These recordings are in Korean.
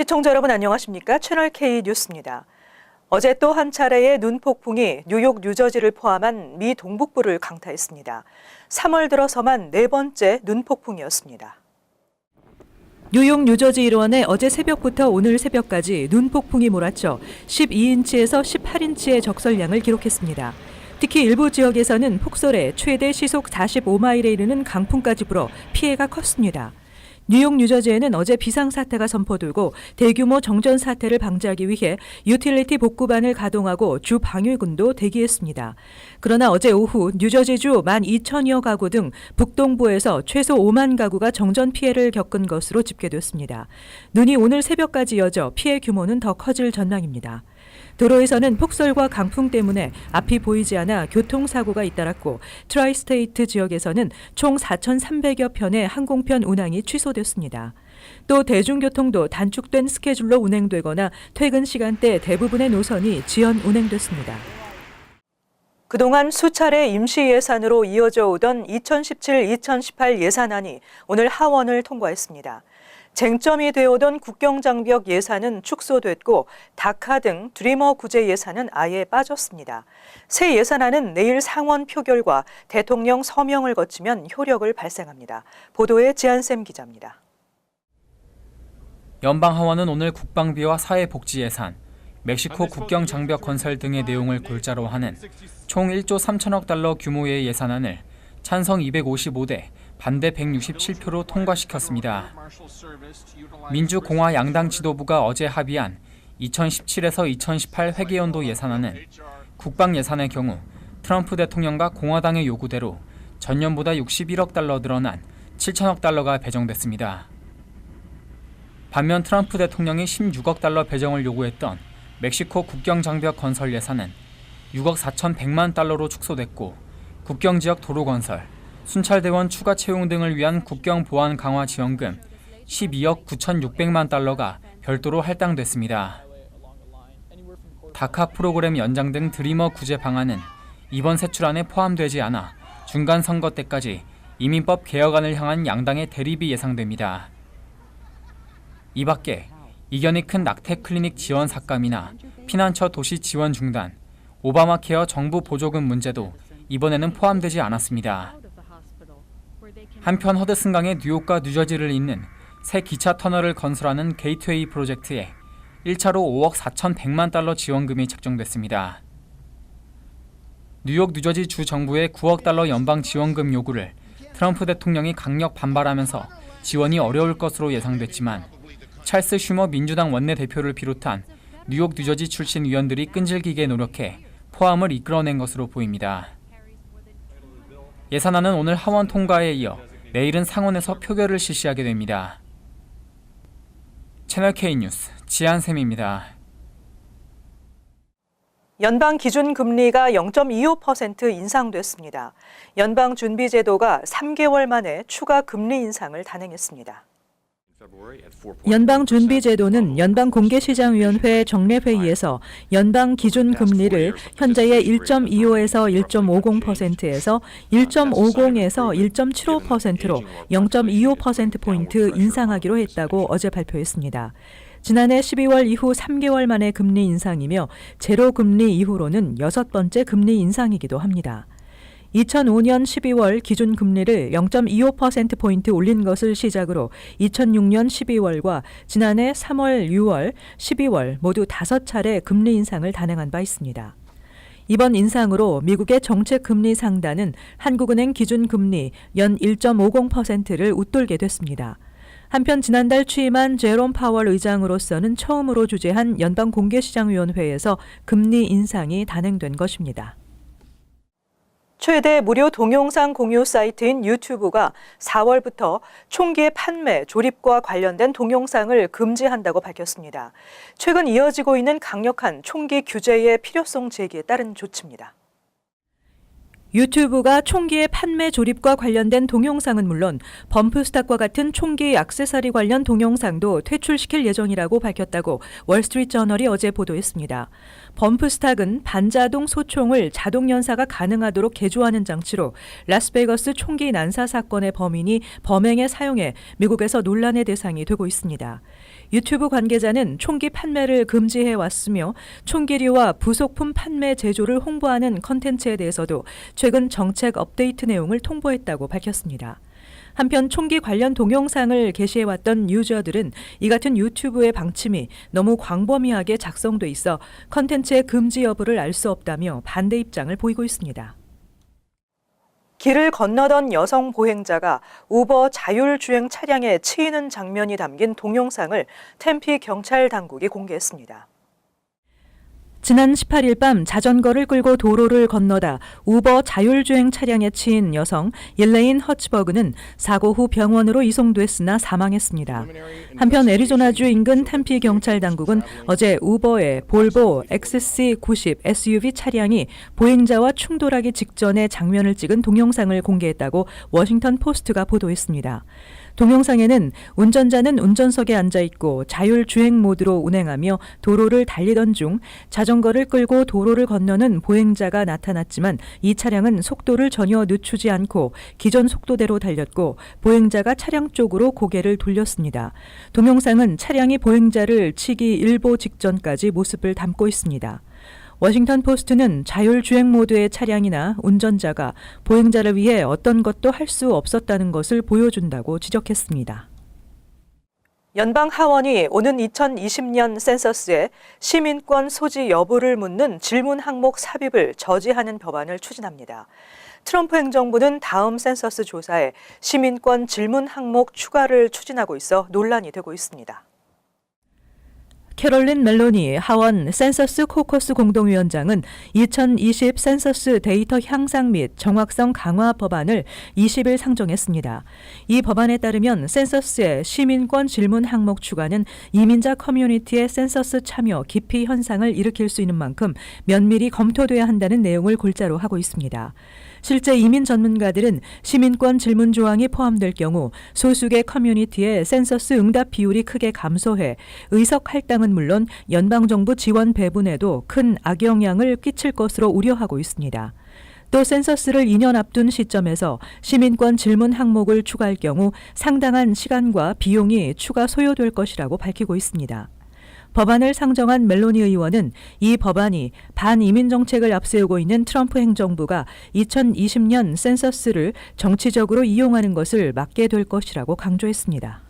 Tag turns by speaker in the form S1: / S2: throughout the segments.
S1: 시청자 여러분 안녕하십니까? 채널 K 뉴스입니다. 어제 또 한 차례의 눈폭풍이 뉴욕, 뉴저지를 포함한 미 동북부를 강타했습니다. 3월 들어서만 4번째 눈폭풍이었습니다. 뉴욕, 뉴저지 일원에 어제 새벽부터 오늘 새벽까지 눈폭풍이 몰아쳐 12인치에서 18인치의 적설량을 기록했습니다. 특히 일부 지역에서는 폭설에 최대 시속 45마일에 이르는 강풍까지 불어 피해가 컸습니다. 뉴욕, 뉴저지에는 어제 비상사태가 선포되고 대규모 정전 사태를 방지하기 위해 유틸리티 복구반을 가동하고 주 방위군도 대기했습니다. 그러나 어제 오후 뉴저지주 12,000여 가구 등 북동부에서 최소 5만 가구가 정전 피해를 겪은 것으로 집계됐습니다. 눈이 오늘 새벽까지 이어져 피해 규모는 더 커질 전망입니다. 도로에서는 폭설과 강풍 때문에 앞이 보이지 않아 교통사고가 잇따랐고 트라이스테이트 지역에서는 총 4,300여 편의 항공편 운항이 취소됐습니다. 또 대중교통도 단축된 스케줄로 운행되거나 퇴근 시간대 대부분의 노선이 지연 운행됐습니다. 그동안 수차례 임시 예산으로 이어져 오던 2017-2018 예산안이 오늘 하원을 통과했습니다. 쟁점이 되어오던 국경장벽 예산은 축소됐고 다카 등 드리머 구제 예산은 아예 빠졌습니다. 새 예산안은 내일 상원 표결과 대통령 서명을 거치면 효력을 발생합니다. 보도에 지한샘 기자입니다.
S2: 연방하원은 오늘 국방비와 사회복지 예산, 멕시코 국경장벽 건설 등의 내용을 골자로 하는 총 1조 3천억 달러 규모의 예산안을 찬성 255대, 반대 167표로 통과시켰습니다. 민주공화 양당 지도부가 어제 합의한 2017에서 2018 회계연도 예산안은 국방 예산의 경우 트럼프 대통령과 공화당의 요구대로 전년보다 61억 달러 늘어난 7천억 달러가 배정됐습니다. 반면 트럼프 대통령이 16억 달러 배정을 요구했던 멕시코 국경장벽 건설 예산은 6억 4,100만 달러로 축소됐고 국경지역 도로 건설, 순찰대원 추가 채용 등을 위한 국경 보안 강화 지원금 12억 9,600만 달러가 별도로 할당됐습니다. 다카 프로그램 연장 등 드리머 구제 방안은 이번 세출안에 포함되지 않아 중간 선거 때까지 이민법 개혁안을 향한 양당의 대립이 예상됩니다. 이 밖에 이견이 큰 낙태 클리닉 지원 삭감이나 피난처 도시 지원 중단, 오바마 케어 정부 보조금 문제도 이번에는 포함되지 않았습니다. 한편 허드슨강의 뉴욕과 뉴저지를 잇는 새 기차 터널을 건설하는 게이트웨이 프로젝트에 1차로 5억 4,100만 달러 지원금이 책정됐습니다. 뉴욕, 뉴저지 주 정부의 9억 달러 연방 지원금 요구를 트럼프 대통령이 강력 반발하면서 지원이 어려울 것으로 예상됐지만 찰스 슈머 민주당 원내대표를 비롯한 뉴욕, 뉴저지 출신 의원들이 끈질기게 노력해 포함을 이끌어낸 것으로 보입니다. 예산안은 오늘 하원 통과에 이어 내일은 상원에서 표결을 실시하게 됩니다. 채널 K 뉴스 지한샘입니다.
S1: 연방 기준금리가 0.25% 인상됐습니다. 연방준비제도가 3개월 만에 추가 금리 인상을 단행했습니다. 연방준비제도는 연방공개시장위원회 정례회의에서 연방기준금리를 현재의 1.25에서 1.50%에서 1.50에서 1.75%로 0.25%포인트 인상하기로 했다고 어제 발표했습니다. 지난해 12월 이후 3개월 만의 금리 인상이며 제로금리 이후로는 6번째 금리 인상이기도 합니다. 2005년 12월 기준금리를 0.25%포인트 올린 것을 시작으로 2006년 12월과 지난해 3월, 6월, 12월 모두 5차례 금리 인상을 단행한 바 있습니다. 이번 인상으로 미국의 정책금리 상단은 한국은행 기준금리 연 1.50%를 웃돌게 됐습니다. 한편 지난달 취임한 제롬 파월 의장으로서는 처음으로 주재한 연방공개시장위원회에서 금리 인상이 단행된 것입니다. 최대 무료 동영상 공유 사이트인 유튜브가 4월부터 총기의 판매, 조립과 관련된 동영상을 금지한다고 밝혔습니다. 최근 이어지고 있는 강력한 총기 규제의 필요성 제기에 따른 조치입니다. 유튜브가 총기의 판매 조립과 관련된 동영상은 물론 범프스탁과 같은 총기 액세서리 관련 동영상도 퇴출시킬 예정이라고 밝혔다고 월스트리트저널이 어제 보도했습니다. 범프스탁은 반자동 소총을 자동 연사가 가능하도록 개조하는 장치로 라스베가스 총기 난사 사건의 범인이 범행에 사용해 미국에서 논란의 대상이 되고 있습니다. 유튜브 관계자는 총기 판매를 금지해 왔으며 총기류와 부속품 판매 제조를 홍보하는 컨텐츠에 대해서도 최근 정책 업데이트 내용을 통보했다고 밝혔습니다. 한편 총기 관련 동영상을 게시해왔던 유저들은 이 같은 유튜브의 방침이 너무 광범위하게 작성돼 있어 컨텐츠의 금지 여부를 알 수 없다며 반대 입장을 보이고 있습니다. 길을 건너던 여성 보행자가 우버 자율주행 차량에 치이는 장면이 담긴 동영상을 템피 경찰 당국이 공개했습니다. 지난 18일 밤 자전거를 끌고 도로를 건너다 우버 자율주행 차량에 치인 여성 일레인 허츠버그는 사고 후 병원으로 이송됐으나 사망했습니다. 한편 애리조나주 인근 템피 경찰 당국은 어제 우버의 볼보 XC90 SUV 차량이 보행자와 충돌하기 직전의 장면을 찍은 동영상을 공개했다고 워싱턴 포스트가 보도했습니다. 동영상에는 운전자는 운전석에 앉아 있고 자율주행 모드로 운행하며 도로를 달리던 중 자전거를 끌고 도로를 건너는 보행자가 나타났지만 이 차량은 속도를 전혀 늦추지 않고 기존 속도대로 달렸고 보행자가 차량 쪽으로 고개를 돌렸습니다. 동영상은 차량이 보행자를 치기 일보 직전까지 모습을 담고 있습니다. 워싱턴 포스트는 자율주행 모드의 차량이나 운전자가 보행자를 위해 어떤 것도 할 수 없었다는 것을 보여준다고 지적했습니다. 연방 하원이 오는 2020년 센서스에 시민권 소지 여부를 묻는 질문 항목 삽입을 저지하는 법안을 추진합니다. 트럼프 행정부는 다음 센서스 조사에 시민권 질문 항목 추가를 추진하고 있어 논란이 되고 있습니다. 캐롤린 멜로니 하원 센서스 코커스 공동위원장은 2020 센서스 데이터 향상 및 정확성 강화 법안을 20일 상정했습니다. 이 법안에 따르면 센서스의 시민권 질문 항목 추가는 이민자 커뮤니티의 센서스 참여 기피 현상을 일으킬 수 있는 만큼 면밀히 검토돼야 한다는 내용을 골자로 하고 있습니다. 실제 이민 전문가들은 시민권 질문 조항이 포함될 경우 소수의 커뮤니티의 센서스 응답 비율이 크게 감소해 의석 할당은 물론 연방정부 지원 배분에도 큰 악영향을 끼칠 것으로 우려하고 있습니다. 또 센서스를 2년 앞둔 시점에서 시민권 질문 항목을 추가할 경우 상당한 시간과 비용이 추가 소요될 것이라고 밝히고 있습니다. 법안을 상정한 멜로니 의원은 이 법안이 반이민 정책을 앞세우고 있는 트럼프 행정부가 2020년 센서스를 정치적으로 이용하는 것을 막게 될 것이라고 강조했습니다.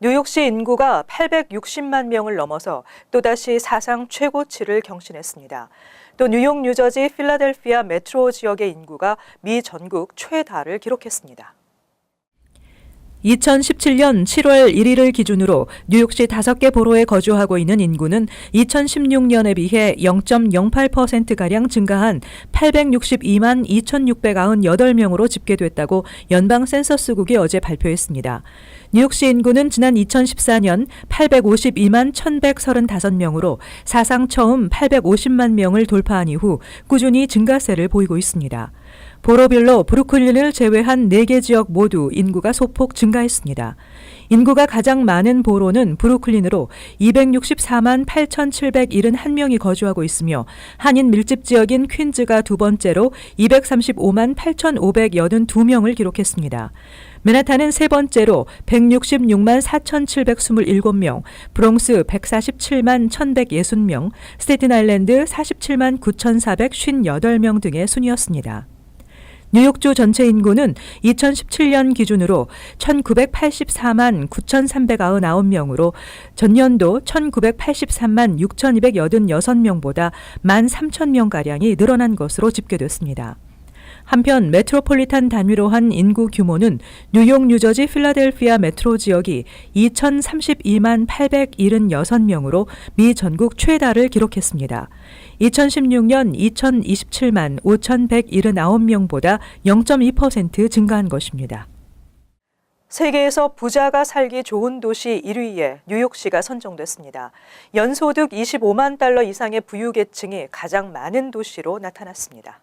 S1: 뉴욕시 인구가 860만 명을 넘어서 또다시 사상 최고치를 경신했습니다. 또 뉴욕, 뉴저지, 필라델피아 메트로 지역의 인구가 미 전국 최다를 기록했습니다. 2017년 7월 1일을 기준으로 뉴욕시 5개 보로에 거주하고 있는 인구는 2016년에 비해 0.08%가량 증가한 862만 2,698명으로 집계됐다고 연방 센서스국이 어제 발표했습니다. 뉴욕시 인구는 지난 2014년 852만 1,135명으로 사상 처음 850만 명을 돌파한 이후 꾸준히 증가세를 보이고 있습니다. 보로빌로, 브루클린을 제외한 4개 지역 모두 인구가 소폭 증가했습니다. 인구가 가장 많은 보로는 브루클린으로 264만 8,771명이 거주하고 있으며 한인 밀집 지역인 퀸즈가 두 번째로 235만 8,582명을 기록했습니다. 맨하탄은 세 번째로 166만 4,727명, 브롱스 147만 1,160명, 스테튼 아일랜드 47만 9,458명 등의 순이었습니다. 뉴욕주 전체 인구는 2017년 기준으로 1,984만 9,399명으로 전년도 1,983만 6,286명보다 13,000명가량이 늘어난 것으로 집계됐습니다. 한편 메트로폴리탄 단위로 한 인구 규모는 뉴욕, 뉴저지, 필라델피아 메트로 지역이 2,032만 876명으로 미 전국 최다를 기록했습니다. 2016년 2,027만 5,179명보다 0.2% 증가한 것입니다. 세계에서 부자가 살기 좋은 도시 1위에 뉴욕시가 선정됐습니다. 연소득 25만 달러 이상의 부유계층이 가장 많은 도시로 나타났습니다.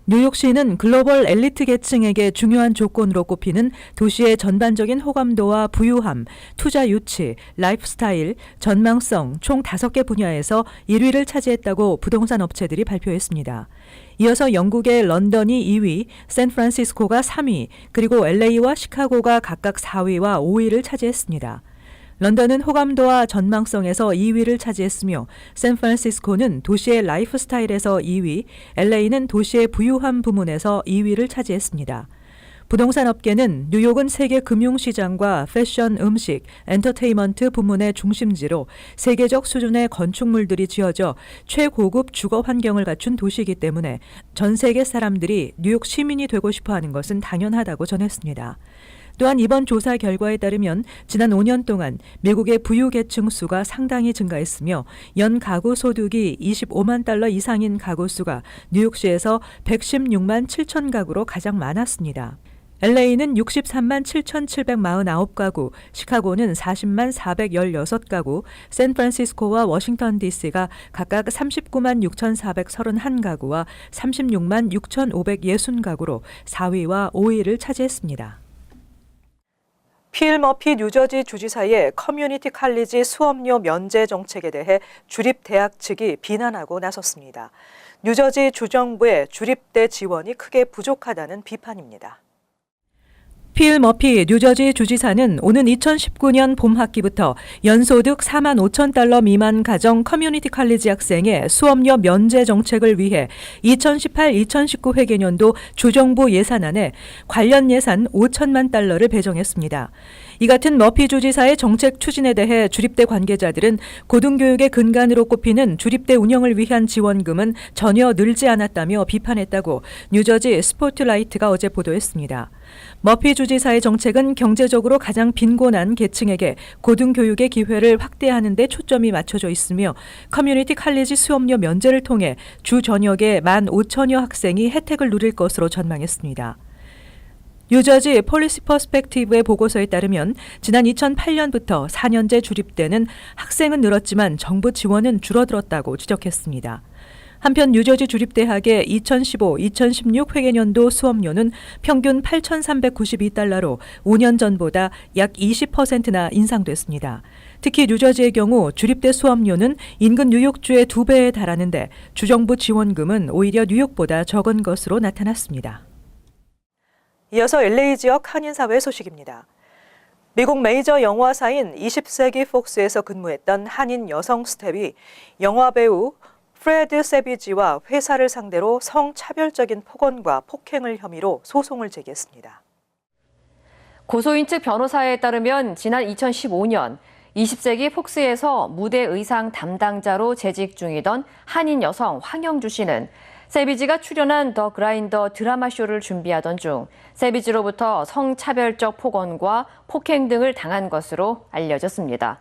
S1: 뉴욕시는 글로벌 엘리트 계층에게 중요한 조건으로 꼽히는 도시의 전반적인 호감도와 부유함, 투자 유치, 라이프스타일, 전망성 총 5개 분야에서 1위를 차지했다고 부동산 업체들이 발표했습니다. 이어서 영국의 런던이 2위, 샌프란시스코가 3위, 그리고 LA와 시카고가 각각 4위와 5위를 차지했습니다. 런던은 호감도와 전망성에서 2위를 차지했으며 샌프란시스코는 도시의 라이프 스타일에서 2위, LA는 도시의 부유함 부문에서 2위를 차지했습니다. 부동산 업계는 뉴욕은 세계 금융시장과 패션, 음식, 엔터테인먼트 부문의 중심지로 세계적 수준의 건축물들이 지어져 최고급 주거 환경을 갖춘 도시이기 때문에 전 세계 사람들이 뉴욕 시민이 되고 싶어하는 것은 당연하다고 전했습니다. 또한 이번 조사 결과에 따르면 지난 5년 동안 미국의 부유 계층 수가 상당히 증가했으며 연 가구 소득이 25만 달러 이상인 가구 수가 뉴욕시에서 116만 7천 가구로 가장 많았습니다. LA는 63만 7,749가구, 시카고는 40만 416가구, 샌프란시스코와 워싱턴 DC가 각각 39만 6,431가구와 36만 6,560가구로 4위와 5위를 차지했습니다. 필 머피 뉴저지 주지사의 커뮤니티 칼리지 수업료 면제 정책에 대해 주립대학 측이 비난하고 나섰습니다. 뉴저지 주정부의 주립대 지원이 크게 부족하다는 비판입니다. 필 머피 뉴저지 주지사는 오는 2019년 봄 학기부터 연소득 4만 5천 달러 미만 가정 커뮤니티 칼리지 학생의 수업료 면제 정책을 위해 2018-2019 회계년도 주정부 예산안에 관련 예산 5천만 달러를 배정했습니다. 이 같은 머피 주지사의 정책 추진에 대해 주립대 관계자들은 고등교육의 근간으로 꼽히는 주립대 운영을 위한 지원금은 전혀 늘지 않았다며 비판했다고 뉴저지 스포트라이트가 어제 보도했습니다. 머피 주지사의 정책은 경제적으로 가장 빈곤한 계층에게 고등교육의 기회를 확대하는 데 초점이 맞춰져 있으며 커뮤니티 칼리지 수업료 면제를 통해 주 전역의 15,000여 학생이 혜택을 누릴 것으로 전망했습니다. 뉴저지 폴리시 퍼스펙티브의 보고서에 따르면 지난 2008년부터 4년제 주립대는 학생은 늘었지만 정부 지원은 줄어들었다고 지적했습니다. 한편 뉴저지 주립대학의 2015-2016 회계년도 수업료는 평균 8,392달러로 5년 전보다 약 20%나 인상됐습니다. 특히 뉴저지의 경우 주립대 수업료는 인근 뉴욕주의 2배에 달하는데 주정부 지원금은 오히려 뉴욕보다 적은 것으로 나타났습니다. 이어서 LA 지역 한인사회 소식입니다. 미국 메이저 영화사인 20세기 폭스에서 근무했던 한인 여성 스텝이 영화배우 프레드 세비지와 회사를 상대로 성차별적인 폭언과 폭행을 혐의로 소송을 제기했습니다.
S3: 고소인 측 변호사에 따르면 지난 2015년 20세기 폭스에서 무대 의상 담당자로 재직 중이던 한인 여성 황영주 씨는 세비지가 출연한 더 그라인더 드라마쇼를 준비하던 중 세비지로부터 성차별적 폭언과 폭행 등을 당한 것으로 알려졌습니다.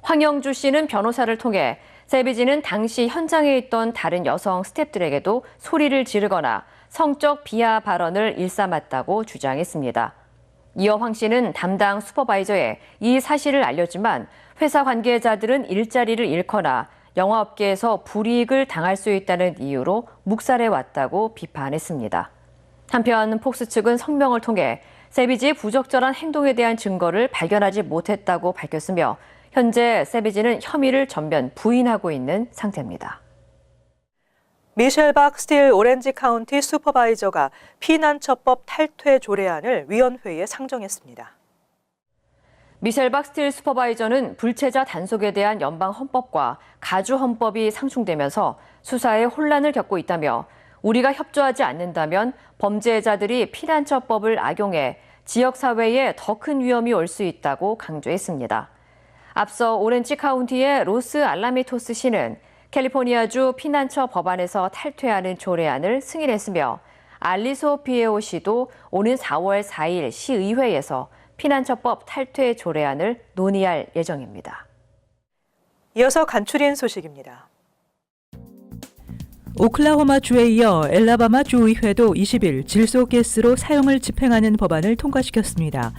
S3: 황영주 씨는 변호사를 통해 세비지는 당시 현장에 있던 다른 여성 스태프들에게도 소리를 지르거나 성적 비하 발언을 일삼았다고 주장했습니다. 이어 황 씨는 담당 슈퍼바이저에 이 사실을 알렸지만 회사 관계자들은 일자리를 잃거나 영화업계에서 불이익을 당할 수 있다는 이유로 묵살해왔다고 비판했습니다. 한편 폭스 측은 성명을 통해 세비지의 부적절한 행동에 대한 증거를 발견하지 못했다고 밝혔으며 현재 세비지는 혐의를 전면 부인하고 있는 상태입니다.
S1: 미셸 박 스틸 오렌지 카운티 슈퍼바이저가 피난처법 탈퇴 조례안을 위원회에 상정했습니다.
S3: 미셸 박 스틸 슈퍼바이저는 불체자 단속에 대한 연방 헌법과 가주 헌법이 상충되면서 수사에 혼란을 겪고 있다며 우리가 협조하지 않는다면 범죄자들이 피난처법을 악용해 지역사회에 더 큰 위험이 올 수 있다고 강조했습니다. 앞서 오렌지 카운티의 로스 알라미토스 시는 캘리포니아주 피난처 법안에서 탈퇴하는 조례안을 승인했으며 알리소 피에오 시도 오는 4월 4일 시의회에서 피난처법 탈퇴 조례안을 논의할 예정입니다.
S1: 이어서 간추린 소식입니다. 오클라호마주에 이어 엘라바마 주의회도 20일 질소가스로 사용을 집행하는 법안을 통과시켰습니다.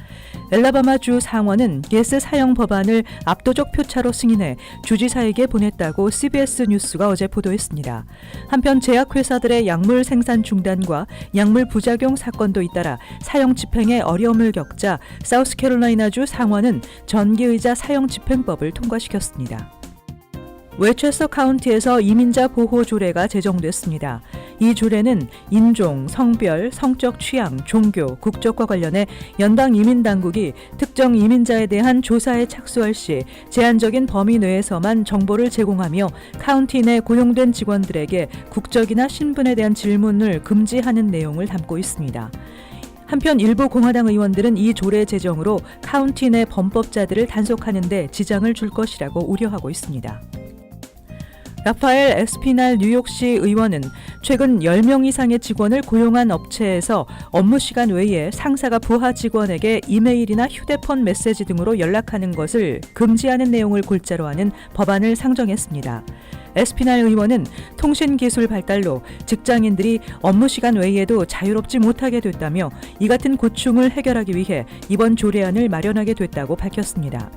S1: 엘라바마주 상원은 가스 사용 법안을 압도적 표차로 승인해 주지사에게 보냈다고 CBS 뉴스가 어제 보도했습니다. 한편 제약회사들의 약물 생산 중단과 약물 부작용 사건도 잇따라 사용 집행에 어려움을 겪자 사우스캐롤라이나주 상원은 전기의자 사용 집행법을 통과시켰습니다. 웨체스터 카운티에서 이민자 보호 조례가 제정됐습니다. 이 조례는 인종, 성별, 성적 취향, 종교, 국적과 관련해 연방 이민 당국이 특정 이민자에 대한 조사에 착수할 시 제한적인 범위 내에서만 정보를 제공하며 카운티 내 고용된 직원들에게 국적이나 신분에 대한 질문을 금지하는 내용을 담고 있습니다. 한편 일부 공화당 의원들은 이 조례 제정으로 카운티 내 범법자들을 단속하는 데 지장을 줄 것이라고 우려하고 있습니다. 라파엘 에스피날 뉴욕시 의원은 최근 10명 이상의 직원을 고용한 업체에서 업무 시간 외에 상사가 부하 직원에게 이메일이나 휴대폰 메시지 등으로 연락하는 것을 금지하는 내용을 골자로 하는 법안을 상정했습니다. 에스피날 의원은 통신기술 발달로 직장인들이 업무 시간 외에도 자유롭지 못하게 됐다며 이 같은 고충을 해결하기 위해 이번 조례안을 마련하게 됐다고 밝혔습니다.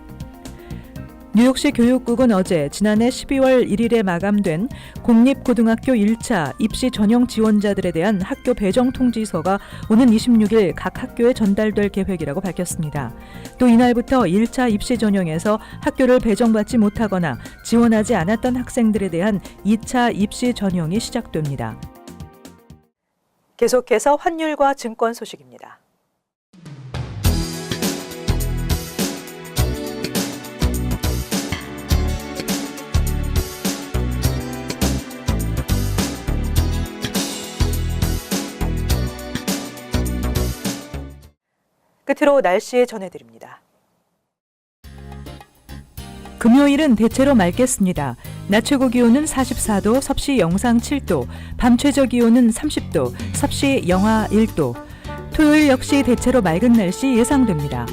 S1: 뉴욕시 교육국은 어제 지난해 12월 1일에 마감된 공립고등학교 1차 입시 전형 지원자들에 대한 학교 배정 통지서가 오는 26일 각 학교에 전달될 계획이라고 밝혔습니다. 또 이날부터 1차 입시 전형에서 학교를 배정받지 못하거나 지원하지 않았던 학생들에 대한 2차 입시 전형이 시작됩니다. 계속해서 환율과 증권 소식입니다. 끝으로 날씨 전해드립니다. 금요일은 대체로 맑겠습니다. 낮 최고 기온은 44도, 섭씨 영상 7도, 밤 최저 기온은 30도, 섭씨 영하 1도. 토요일 역시 대체로 맑은 날씨 예상됩니다.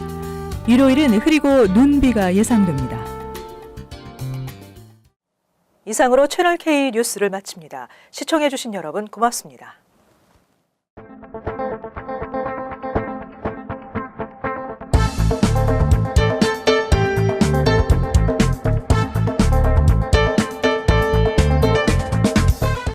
S1: 일요일은 흐리고 눈비가 예상됩니다. 이상으로 채널K 뉴스를 마칩니다. 시청해주신 여러분 고맙습니다.